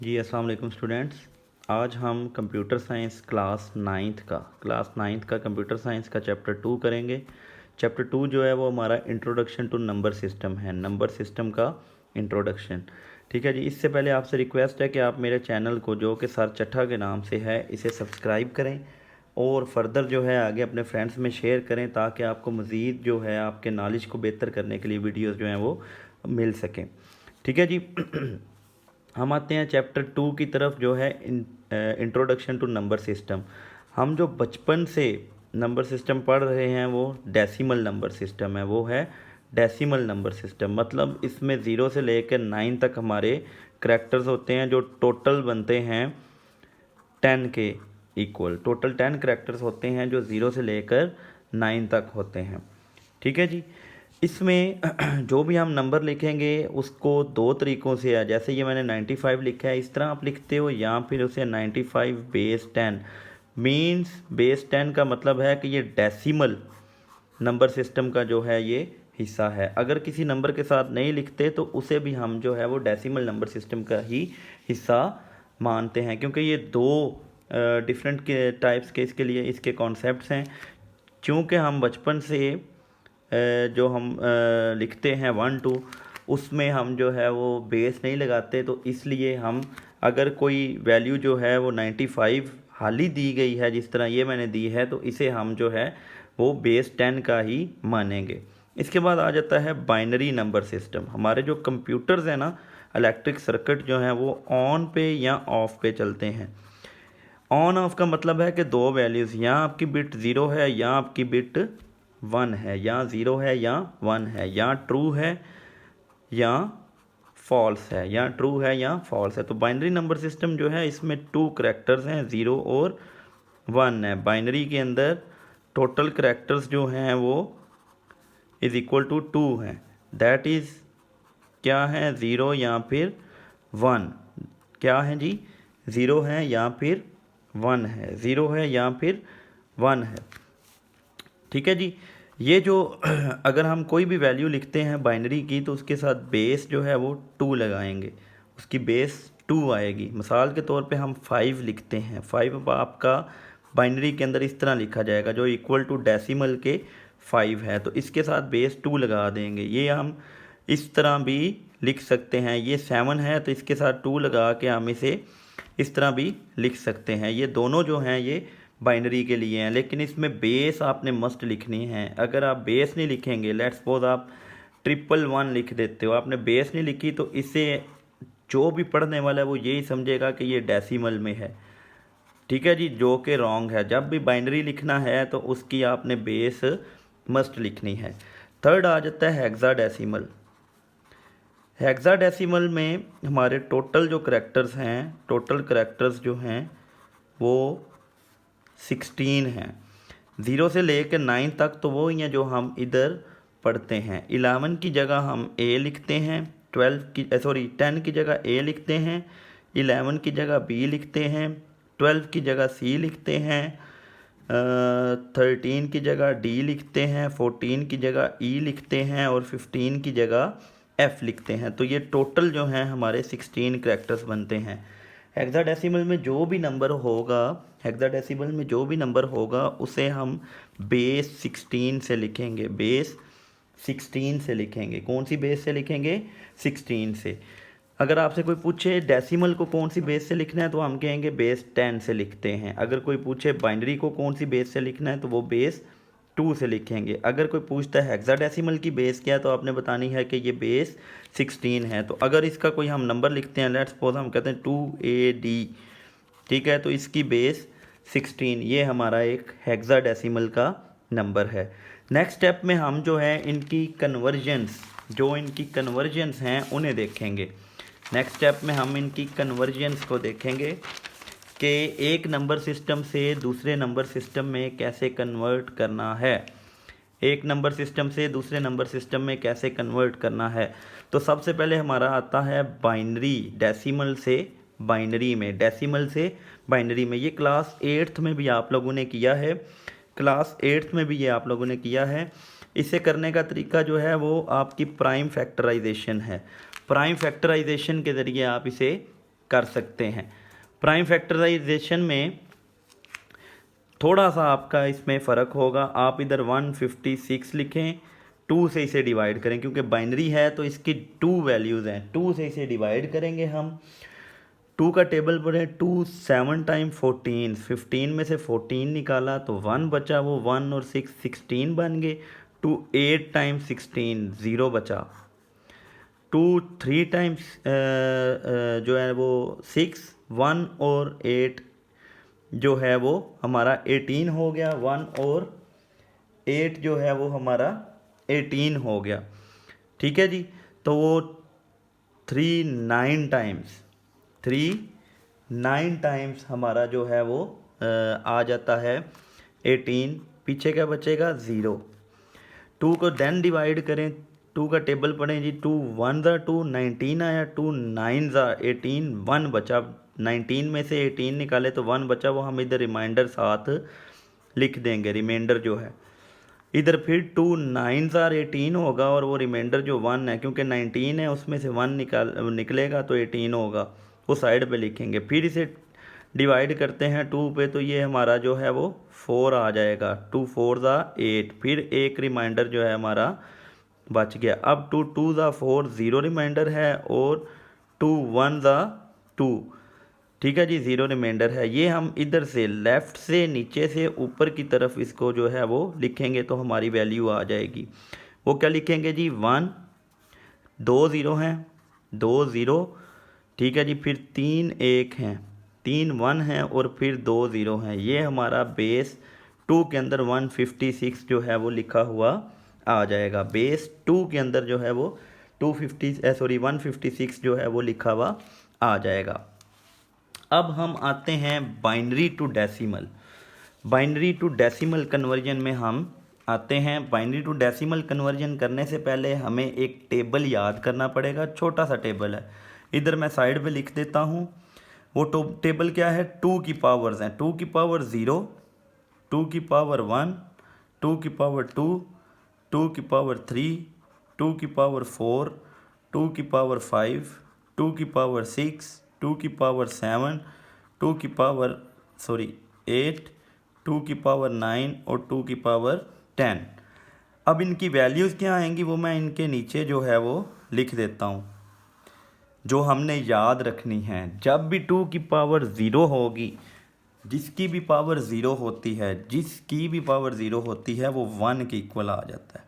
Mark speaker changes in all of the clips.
Speaker 1: जी अस्सलाम वालेकुम स्टूडेंट्स। आज हम कंप्यूटर साइंस क्लास नाइन्थ का कंप्यूटर साइंस का चैप्टर 2 करेंगे। चैप्टर 2 जो है वो हमारा इंट्रोडक्शन टू नंबर सिस्टम है, नंबर सिस्टम का इंट्रोडक्शन। ठीक है जी। इससे पहले आपसे रिक्वेस्ट है कि आप मेरे चैनल को, जो कि सर चट्ठा के नाम से है, इसे सब्सक्राइब करें और फर्दर जो है आगे अपने फ्रेंड्स में शेयर करें, ताकि आपको मज़ीद जो है आपके नॉलेज को बेहतर करने के लिए वीडियोज़ जो हैं वो मिल सकें। ठीक है जी। हम आते हैं चैप्टर 2 की तरफ, जो है इंट्रोडक्शन टू नंबर सिस्टम। हम जो बचपन से नंबर सिस्टम पढ़ रहे हैं वो डेसिमल नंबर सिस्टम है, वो है डेसिमल नंबर सिस्टम। मतलब इसमें 0 से लेकर 9 तक हमारे करैक्टर्स होते हैं, जो टोटल बनते हैं 10 के इक्वल। टोटल 10 करैक्टर्स होते हैं जो 0 से लेकर 9 तक होते हैं। ठीक है जी। इसमें जो भी हम नंबर लिखेंगे उसको दो तरीक़ों से है। जैसे ये मैंने 95 लिखा है, इस तरह आप लिखते हो, या फिर उसे 95 बेस 10 मीन्स बेस 10 का मतलब है कि ये डेसिमल नंबर सिस्टम का जो है ये हिस्सा है। अगर किसी नंबर के साथ नहीं लिखते तो उसे भी हम जो है वो डेसिमल नंबर सिस्टम का ही हिस्सा मानते हैं, क्योंकि ये दो डिफरेंट के टाइप्स के इसके लिए इसके कॉन्सेप्ट्स हैं। चूँकि हम बचपन से जो हम लिखते हैं 1 2, उसमें हम जो है वो बेस नहीं लगाते, तो इसलिए हम अगर कोई वैल्यू जो है वो 95 हाल ही दी गई है, जिस तरह ये मैंने दी है, तो इसे हम जो है वो बेस 10 का ही मानेंगे। इसके बाद आ जाता है बाइनरी नंबर सिस्टम। हमारे जो कंप्यूटर्स हैं ना, इलेक्ट्रिक सर्किट जो हैं वो ऑन पे या ऑफ पे चलते हैं। ऑन ऑफ का मतलब है कि दो वैल्यूज़, या आपकी बिट 0 है या आपकी बिट 1 है, या 0 है या 1 है, या ट्रू है या फॉल्स है, या ट्रू है या फॉल्स है। तो बाइनरी नंबर सिस्टम जो है इसमें 2 करैक्टर्स हैं, 0 और 1 है। बाइनरी के अंदर टोटल करैक्टर्स जो हैं वो इज़ इक्वल टू 2 हैं। दैट इज़ क्या है, 0 या फिर 1। क्या है जी, 0 है या फिर 1 है, 0 है या फिर 1 है। ठीक है जी। ये जो अगर हम कोई भी वैल्यू लिखते हैं बाइनरी की, तो उसके साथ बेस जो है वो 2 लगाएंगे, उसकी बेस 2 आएगी। मिसाल के तौर पे हम 5 लिखते हैं, 5 आपका बाइनरी के अंदर इस तरह लिखा जाएगा, जो इक्वल टू डेसिमल के 5 है, तो इसके साथ बेस 2 लगा देंगे। ये हम इस तरह भी लिख सकते हैं, ये 7 है तो इसके साथ 2 लगा के हम इसे इस तरह भी लिख सकते हैं। ये दोनों जो हैं ये बाइनरी के लिए हैं, लेकिन इसमें बेस आपने मस्ट लिखनी है। अगर आप बेस नहीं लिखेंगे, लेट्स सपोज आप 111 लिख देते हो, आपने बेस नहीं लिखी, तो इसे जो भी पढ़ने वाला है वो यही समझेगा कि ये डेसिमल में है। ठीक है जी, जो कि रॉन्ग है। जब भी बाइनरी लिखना है तो उसकी आपने बेस मस्ट लिखनी है। थर्ड आ जाता है हेक्साडेसिमल। हेक्साडेसिमल में हमारे टोटल जो करैक्टर्स हैं, टोटल करैक्टर्स जो हैं वो 16 हैं। 0 से लेकर 9 तक तो वो ही हैं जो हम इधर पढ़ते हैं। 11 की जगह हम ए लिखते हैं, 10 की जगह ए लिखते हैं, 11 की जगह बी लिखते हैं, 12 की जगह सी लिखते हैं, 13 की जगह डी लिखते हैं, 14 की जगह ई लिखते हैं और 15 की जगह एफ़ लिखते हैं। तो ये टोटल जो हैं हमारे 16 करैक्टर्स बनते हैं। हेक्साडेसिमल में जो भी नंबर होगा, हेक्साडेसिमल में जो भी नंबर होगा उसे हम बेस 16 से लिखेंगे, बेस 16 से लिखेंगे। कौन सी बेस से लिखेंगे, 16 से। अगर आपसे कोई पूछे डेसिमल को कौन सी बेस से लिखना है, तो हम कहेंगे बेस 10 से लिखते हैं। अगर कोई पूछे बाइनरी को कौन सी बेस से लिखना है, तो वो बेस 2 से लिखेंगे। अगर कोई पूछता है हेक्साडेसिमल की बेस क्या है, तो आपने बतानी है कि ये बेस 16 है। तो अगर इसका कोई हम नंबर लिखते हैं, लेट्स सपोज हम कहते हैं 2AD, ठीक है, तो इसकी बेस 16, ये हमारा एक हेक्साडेसिमल का नंबर है। नेक्स्ट स्टेप में हम जो है इनकी कन्वर्जन्स हैं उन्हें देखेंगे। नेक्स्ट स्टेप में हम इनकी कन्वर्जन्स को देखेंगे कि एक नंबर सिस्टम से दूसरे नंबर सिस्टम में कैसे कन्वर्ट करना है, एक नंबर सिस्टम से दूसरे नंबर सिस्टम में कैसे कन्वर्ट करना है। तो सबसे पहले हमारा आता है बाइनरी, डेसिमल से बाइनरी में, डेसिमल से बाइनरी में। ये क्लास 8th में भी आप लोगों ने किया है, क्लास 8th में भी ये आप लोगों ने किया है। इसे करने का तरीका जो है वो आपकी प्राइम फैक्टराइजेशन है। प्राइम फैक्टराइजेशन के ज़रिए आप इसे कर सकते हैं। प्राइम फैक्टराइजेशन में थोड़ा सा आपका इसमें फ़र्क होगा। आप इधर 156 लिखें, 2 से इसे डिवाइड करें, क्योंकि बाइनरी है तो इसकी 2 वैल्यूज़ हैं। 2 से इसे डिवाइड करेंगे हम। 2 का टेबल पढ़ें, 2 7 टाइम 14, 15 में से 14 निकाला तो 1 बचा, वो 1 और 6 16 बन गए। 2 8 टाइम 16 0 बचा। 2 3 टाइम्स जो है वो 6, 1 और 8 जो है वो हमारा 18 हो गया। 1 और 8 जो है वो हमारा 18 हो गया। ठीक है जी। तो वो 3 9 टाइम्स हमारा जो है वो आ जाता है 18। पीछे क्या बचेगा? 0। 2 को देन डिवाइड करें, 2 का टेबल पढ़ें जी। 2 1 ज़ा 2 19 आया, 2 9 ज़ा 18 1 बचा। 19 में से 18 निकाले तो 1 बचा, वो हम इधर रिमाइंडर साथ लिख देंगे। रिमाइंडर जो है इधर फिर 2 9 ज़ा 18 होगा, और वो रिमाइंडर जो 1 है, क्योंकि 19 है उसमें से 1 निकलेगा तो 18 होगा, वो साइड पे लिखेंगे। फिर इसे डिवाइड करते हैं 2 पे, तो ये हमारा जो है वो 4 आ जाएगा। 2 4 ज़ा 8, फिर एक रिमाइंडर जो है हमारा बच गया। अब 2 2 ज़ा 4 0 रिमाइंडर है, और 2 1 ज़ा 2, ठीक है जी, 0 रिमाइंडर है। ये हम इधर से लेफ़्ट से नीचे से ऊपर की तरफ इसको जो है वो लिखेंगे तो हमारी वैल्यू आ जाएगी। वो क्या लिखेंगे जी? 1 2 0 हैं, 2 0, ठीक है जी। फिर 3 1 हैं, 3 1 हैं, और फिर 2 0 हैं। ये हमारा बेस 2 के अंदर 156 जो है वो लिखा हुआ आ जाएगा। बेस 2 के अंदर जो है वो 156 जो है वो लिखा हुआ आ जाएगा। अब हम आते हैं binary to decimal. Binary to decimal conversion में हम आते हैं। बाइनरी टू डेसिमल कन्वर्जन करने से पहले हमें एक टेबल याद करना पड़ेगा। छोटा सा टेबल है, इधर मैं साइड पे लिख देता हूँ। वो टेबल क्या है? 2 की पावर्स हैं। 2 की पावर 0, 2 की पावर 1, 2 की पावर 2, 2 की पावर 3, 2 की पावर 4, 2 की पावर 5, 2 की पावर 6, 2 की पावर 7, 2 की पावर 8, 2 की पावर 9 और 2 की पावर 10। अब इनकी वैल्यूज़ क्या आएंगी वो मैं इनके नीचे जो है वो लिख देता हूँ, जो हमने याद रखनी है। जब भी 2 की पावर 0 होगी, जिसकी भी पावर 0 होती है, जिसकी भी पावर 0 होती है वो 1 के इक्वल आ जाता है।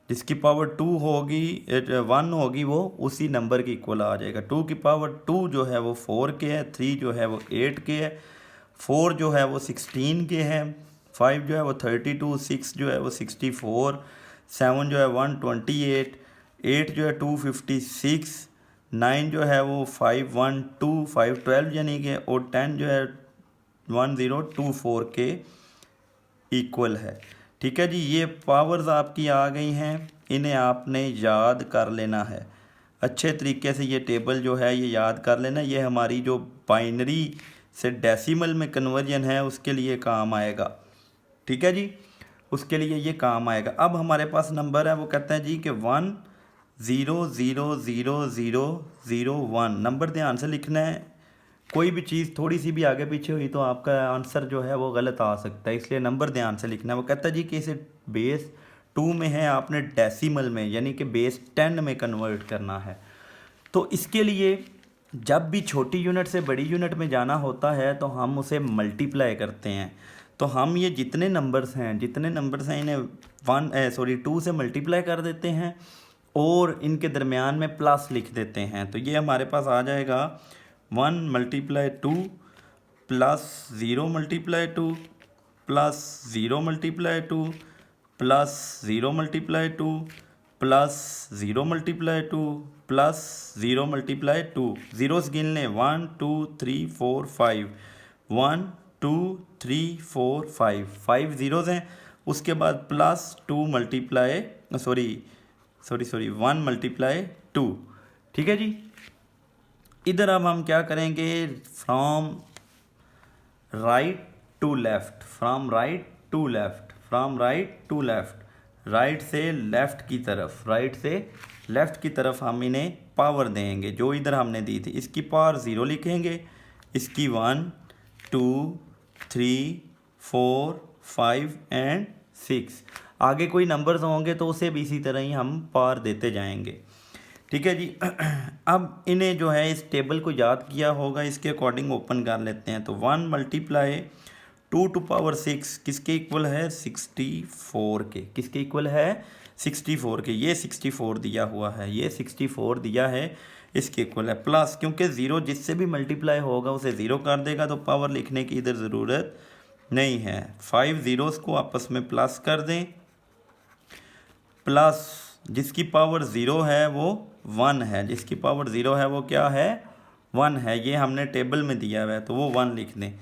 Speaker 1: जिसकी पावर 2 होगी 1 होगी, वो उसी नंबर के इक्वल आ जाएगा। 2 की पावर 2 जो है वो 4 के है, 3 जो है वो 8 के है, 4 जो है वो 16 के है, 5 जो है वो 32, 6 जो है वो 64, 7 जो है 128, 8 जो है 256, 9 जो है वो 512, 512 यानी कि, और 10 जो है 1024 के इक्वल है। ठीक है जी। ये पावर्स आपकी आ गई हैं, इन्हें आपने याद कर लेना है अच्छे तरीके से। ये टेबल जो है ये याद कर लेना। ये हमारी जो बाइनरी से डेसिमल में कन्वर्जन है उसके लिए काम आएगा। ठीक है जी, उसके लिए ये काम आएगा। अब हमारे पास नंबर है, वो कहते हैं जी कि 1 0 0 0 0 0 1। नंबर ध्यान से लिखना है। कोई भी चीज़ थोड़ी सी भी आगे पीछे हुई तो आपका आंसर जो है वो गलत आ सकता है, इसलिए नंबर ध्यान से लिखना है। वो कहता है जी कि इसे बेस 2 में है, आपने डेसिमल में यानी कि बेस 10 में कन्वर्ट करना है। तो इसके लिए जब भी छोटी यूनिट से बड़ी यूनिट में जाना होता है तो हम उसे मल्टीप्लाई करते हैं। तो हम ये जितने नंबर्स हैं इन्हें 2 से मल्टीप्लाई कर देते हैं और इनके दरमियान में प्लस लिख देते हैं। तो ये हमारे पास आ जाएगा 1 multiply 2 plus 0 multiply 2 plus 0 multiply 2 plus 0 multiply 2 plus 0 multiply 2 plus 0 multiply 2। Zeros गिन लें, 1 2 3 4 5, 1 2 3 4 5, 5 ज़ीरोज़ हैं। उसके बाद प्लस 2 मल्टीप्लाई 1 मल्टीप्लाई 2। ठीक है जी। इधर अब हम क्या करेंगे? From right to left, from right to left, from right to left, right से लेफ़्ट की तरफ, राइट से लेफ़्ट की तरफ हम इन्हें पावर देंगे जो इधर हमने दी थी। इसकी पावर 0 लिखेंगे, इसकी 1 2 3 4 5 एंड 6। आगे कोई नंबर्स होंगे तो उसे भी इसी तरह ही हम पावर देते जाएंगे। ठीक है जी। अब इन्हें जो है इस टेबल को याद किया होगा, इसके अकॉर्डिंग ओपन कर लेते हैं। तो 1 मल्टीप्लाई 2 टू पावर 6 किसके इक्वल है? 64 के। किसके इक्वल है? 64 के। ये 64 दिया हुआ है, ये 64 दिया है, इसके इक्वल है। प्लस क्योंकि 0 जिससे भी मल्टीप्लाई होगा उसे 0 कर देगा, तो पावर लिखने की इधर ज़रूरत नहीं है। 5 ज़ीरोज़ को आपस में प्लस कर दें, प्लस जिसकी पावर 0 है वो 1 है, जिसकी पावर 0 है वो क्या है? 1 है। ये हमने टेबल में दिया हुआ है तो वो 1 लिख दें।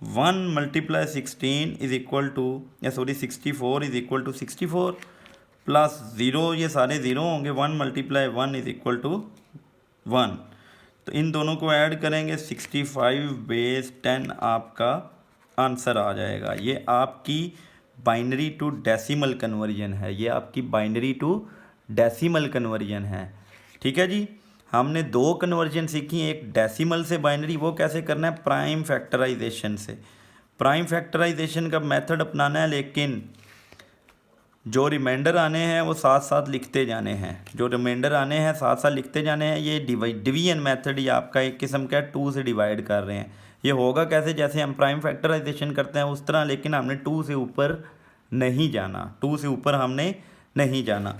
Speaker 1: 1 multiply 16 is equal to 64 is equal to 64 plus 0, ये सारे 0 होंगे। 1 मल्टीप्लाई 1 इज़ इक्वल टू 1। तो इन दोनों को ऐड करेंगे, 65 बेस 10 आपका आंसर आ जाएगा। ये आपकी बाइनरी टू डेसिमल कन्वर्जन है, ये आपकी बाइनरी टू डेसिमल कन्वर्जन है। ठीक है जी। हमने 2 कन्वर्जन सीखी, एक डेसिमल से बाइनरी, वो कैसे करना है? प्राइम फैक्टराइजेशन से। प्राइम फैक्टराइजेशन का मेथड अपनाना है, लेकिन जो रिमाइंडर आने हैं वो साथ साथ लिखते जाने हैं, जो रिमाइंडर आने हैं साथ साथ लिखते जाने हैं। ये डिवीजन मेथड ही आपका एक किस्म का 2 से डिवाइड कर रहे हैं। ये होगा कैसे? जैसे हम प्राइम फैक्टराइजेशन करते हैं उस तरह, लेकिन हमने 2 से ऊपर नहीं जाना, 2 से ऊपर हमने नहीं जाना।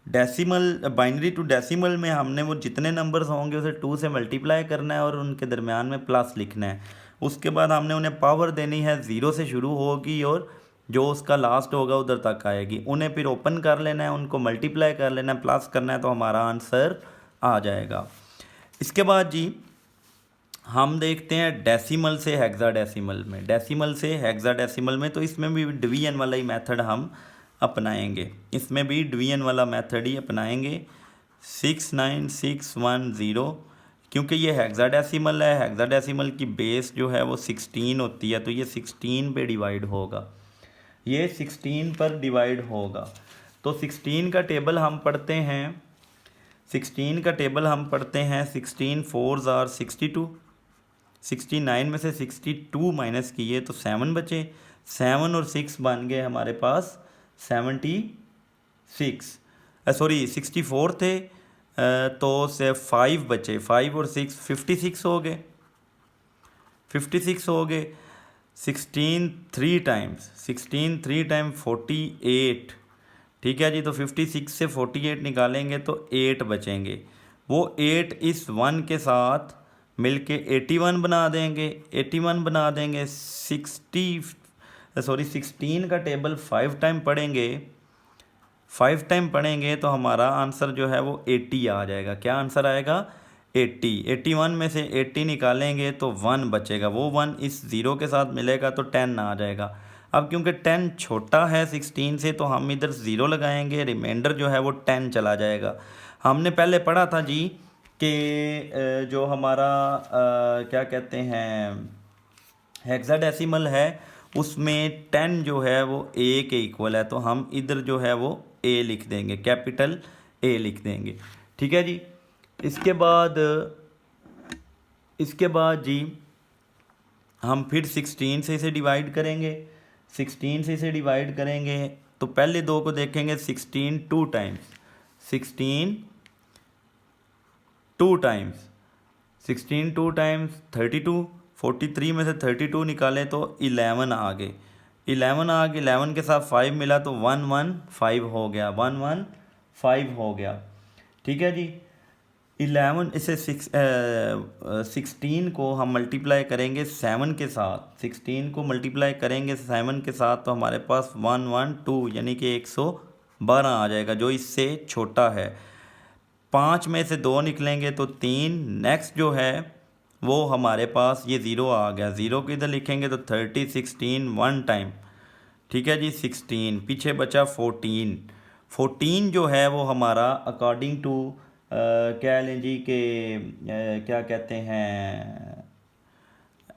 Speaker 1: डेसिमल बाइनरी टू डेसिमल में हमने वो जितने नंबर्स होंगे उसे 2 से मल्टीप्लाई करना है और उनके दरमियान में प्लस लिखना है। उसके बाद हमने उन्हें पावर देनी है, 0 से शुरू होगी और जो उसका लास्ट होगा उधर तक आएगी। उन्हें फिर ओपन कर लेना है, उनको मल्टीप्लाई कर लेना है, प्लस करना है, तो हमारा आंसर आ जाएगा। इसके बाद जी हम देखते हैं डेसिमल से हेक्साडेसिमल में। डेसिमल से हेक्साडेसिमल में तो इसमें भी डिवीजन वाला ही मेथड हम अपनाएंगे, इसमें भी डिवीजन वाला मेथड ही अपनाएंगे। 69610, क्योंकि ये हेक्साडेसिमल है, हेक्साडेसिमल की बेस जो है वो 16 होती है, तो ये 16 पे डिवाइड होगा, ये 16 पर डिवाइड होगा। तो 16 का टेबल हम पढ़ते हैं, 16 का टेबल हम पढ़ते हैं। 16 4s are 62, 69 में से 62 माइनस किए तो 7 बचे, 7 और 6 बन गए हमारे पास 76, सॉरी 64 थे, तो से 5 बचे, 5 और 6 56 हो गए, 56 हो गए। 16 3 टाइम्स, 16 3 टाइम 48। ठीक है जी। तो 56 से 48 निकालेंगे तो 8 बचेंगे, वो 8 इस 1 के साथ मिलके 81 बना देंगे, 81 बना देंगे। 16 का टेबल 5 टाइम पढ़ेंगे, 5 टाइम पढ़ेंगे तो हमारा आंसर जो है वो 80 आ जाएगा। क्या आंसर आएगा? 80। 81 में से 80 निकालेंगे तो 1 बचेगा, वो 1 इस 0 के साथ मिलेगा तो 10 आ जाएगा। अब क्योंकि 10 छोटा है 16 से तो हम इधर 0 लगाएंगे, रिमाइंडर जो है वो 10 चला जाएगा। हमने पहले पढ़ा था जी कि जो हमारा क्या कहते हैं हेक्साडेसिमल है उसमें 10 जो है वो A के इक्वल है, तो हम इधर जो है वो A लिख देंगे, कैपिटल A लिख देंगे। ठीक है जी। इसके बाद जी हम फिर 16 से इसे डिवाइड करेंगे, 16 से इसे डिवाइड करेंगे तो पहले 2 को देखेंगे। 16 2 टाइम्स, 16 2 टाइम्स, 16 2 टाइम्स 32, 43 में से 32 निकालें तो 11 आ गए, 11 आ गए। 11 के साथ 5 मिला तो 115 हो गया, 115 हो गया। ठीक है जी। 11 इसे 16 को हम मल्टीप्लाई करेंगे 7 के साथ, 16 को मल्टीप्लाई करेंगे 7 के साथ तो हमारे पास 112 यानी कि 112 आ जाएगा, जो इससे छोटा है। 5 में से 2 निकलेंगे तो 3। नेक्स्ट जो है वो हमारे पास ये 0 आ गया, 0 को इधर लिखेंगे तो 30, 16 1 टाइम। ठीक है जी। 16 पीछे बचा 14, 14 जो है वो हमारा अकॉर्डिंग टू क्या लें जी के क्या कहते हैं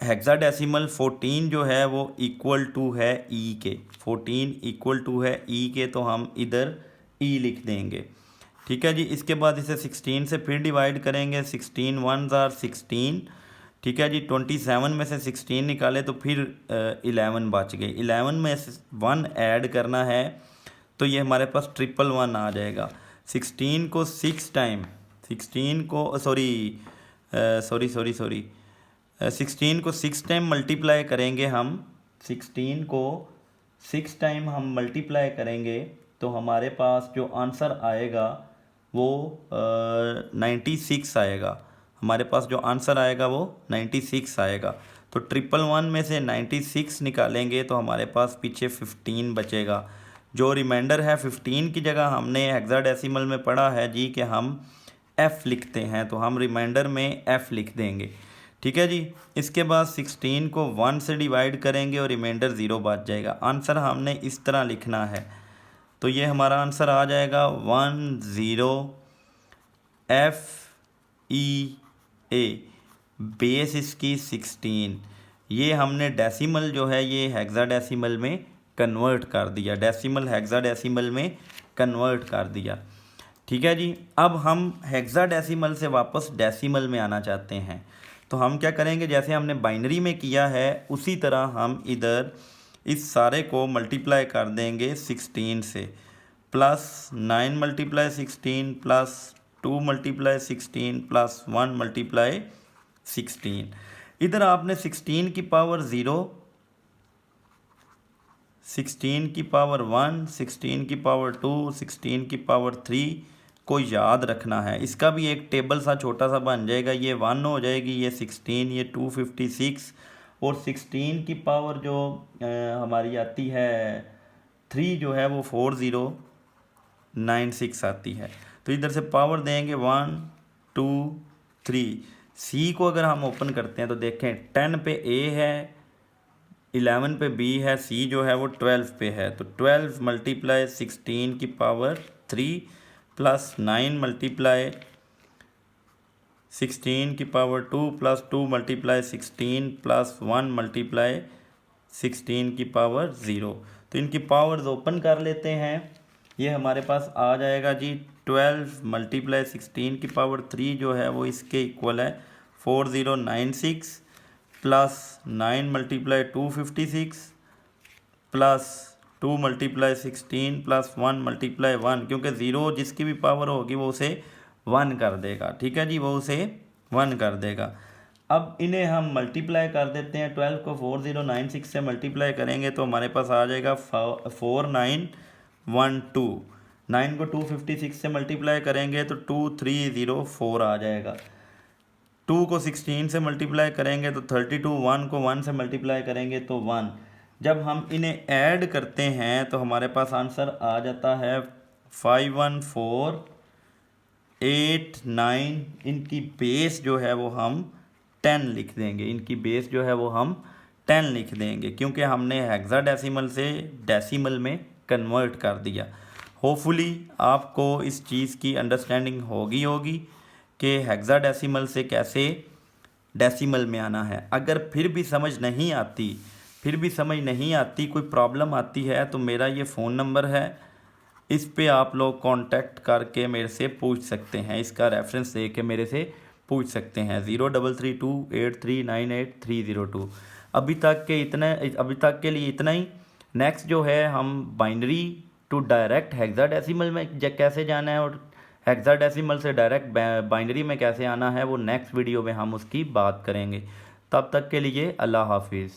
Speaker 1: हेक्साडेसिमल, 14 जो है वो इक्वल टू है E के, 14 इक्वल टू है E के, तो हम इधर E लिख देंगे। ठीक है जी। इसके बाद इसे 16 से फिर डिवाइड करेंगे, 16 1s are 16, ठीक है जी। 27 में से 16 निकाले तो फिर 11 बच गए, 11 में से 1 ऐड करना है तो ये हमारे पास 111 आ जाएगा। 16 को 6 टाइम, 16 को सॉरी 16 को 6 टाइम मल्टीप्लाई करेंगे हम, 16 को 6 टाइम हम मल्टीप्लाई करेंगे तो हमारे पास जो आंसर आएगा वो 96 आएगा। हमारे पास जो आंसर आएगा वो 96 आएगा। तो 111 में से 96 निकालेंगे तो हमारे पास पीछे 15 बचेगा। जो रिमाइंडर है 15 की जगह हमने हेक्साडेसिमल में पढ़ा है जी कि हम f लिखते हैं, तो हम रिमाइंडर में f लिख देंगे, ठीक है जी। इसके बाद 16 को 1 से डिवाइड करेंगे और रिमाइंडर 0 बच जाएगा। आंसर हमने इस तरह लिखना है, तो ये हमारा आंसर आ जाएगा 10FEA, बेस इसकी 16। ये हमने डेसिमल जो है ये हेक्साडेसिमल में कन्वर्ट कर दिया, डेसिमल हेक्साडेसिमल में कन्वर्ट कर दिया, ठीक है जी। अब हम हेक्साडेसिमल से वापस डेसिमल में आना चाहते हैं, तो हम क्या करेंगे, जैसे हमने बाइनरी में किया है उसी तरह हम इधर इस सारे को मल्टीप्लाई कर देंगे 16 से, plus 9 multiply 16 plus 2 multiply 16 plus 1 multiply 16। इधर आपने 16 की पावर 0, 16 की पावर 1, 16 की पावर 2, 16 की पावर 3 को याद रखना है। इसका भी एक टेबल सा छोटा सा बन जाएगा, ये 1 हो जाएगी, ये 16, ये 256 और 16 की पावर जो हमारी आती है 3 जो है वो 4096 आती है। तो इधर से पावर देंगे 1 2 3। सी को अगर हम ओपन करते हैं तो देखें 10 पे ए है, 11 पे बी है, सी जो है वो 12 पे है। तो 12 मल्टीप्लाई 16 की पावर 3 प्लस 9 मल्टीप्लाई 16 की power 2 plus 2 multiply 16 plus 1 multiply 16 की पावर 0। तो इनकी पावर्स ओपन कर लेते हैं, ये हमारे पास आ जाएगा जी 12 मल्टीप्लाई 16 की पावर 3 जो है वो इसके इक्वल है 4096 plus 9 multiply 256 plus 2 multiply 16 plus 1 multiply 1, क्योंकि 0 जिसकी भी पावर होगी वो उसे 1 कर देगा, ठीक है जी, वो उसे 1 कर देगा। अब इन्हें हम मल्टीप्लाई कर देते हैं, 12 को 4096 से मल्टीप्लाई करेंगे तो हमारे पास आ जाएगा 4912। 9 को 256 से मल्टीप्लाई करेंगे तो 2304 आ जाएगा। 2 को 16 से मल्टीप्लाई करेंगे तो 32, 1 को 1 से मल्टीप्लाई करेंगे तो 1। जब हम इन्हें ऐड करते हैं तो हमारे पास आंसर आ जाता है 51489। इनकी बेस जो है वो हम 10 लिख देंगे, इनकी बेस जो है वो हम 10 लिख देंगे, क्योंकि हमने हेक्साडेसिमल से डेसिमल में कन्वर्ट कर दिया। होपफुली आपको इस चीज़ की अंडरस्टैंडिंग होगी कि हेक्साडेसिमल से कैसे डेसिमल में आना है। अगर फिर भी समझ नहीं आती, कोई प्रॉब्लम आती है तो मेरा ये फ़ोन नंबर है, इस पे आप लोग कांटेक्ट करके मेरे से पूछ सकते हैं, इसका रेफरेंस दे के मेरे से पूछ सकते हैं 03328398 अभी तक के लिए इतना ही। नेक्स्ट जो है हम बाइनरी टू डायरेक्ट हेक्साडेसिमल में कैसे जाना है और हेक्साडेसिमल से डायरेक्ट बाइनरी में कैसे आना है वो नेक्स्ट वीडियो में हम उसकी बात करेंगे। तब तक के लिए अल्लाह हाफिज़।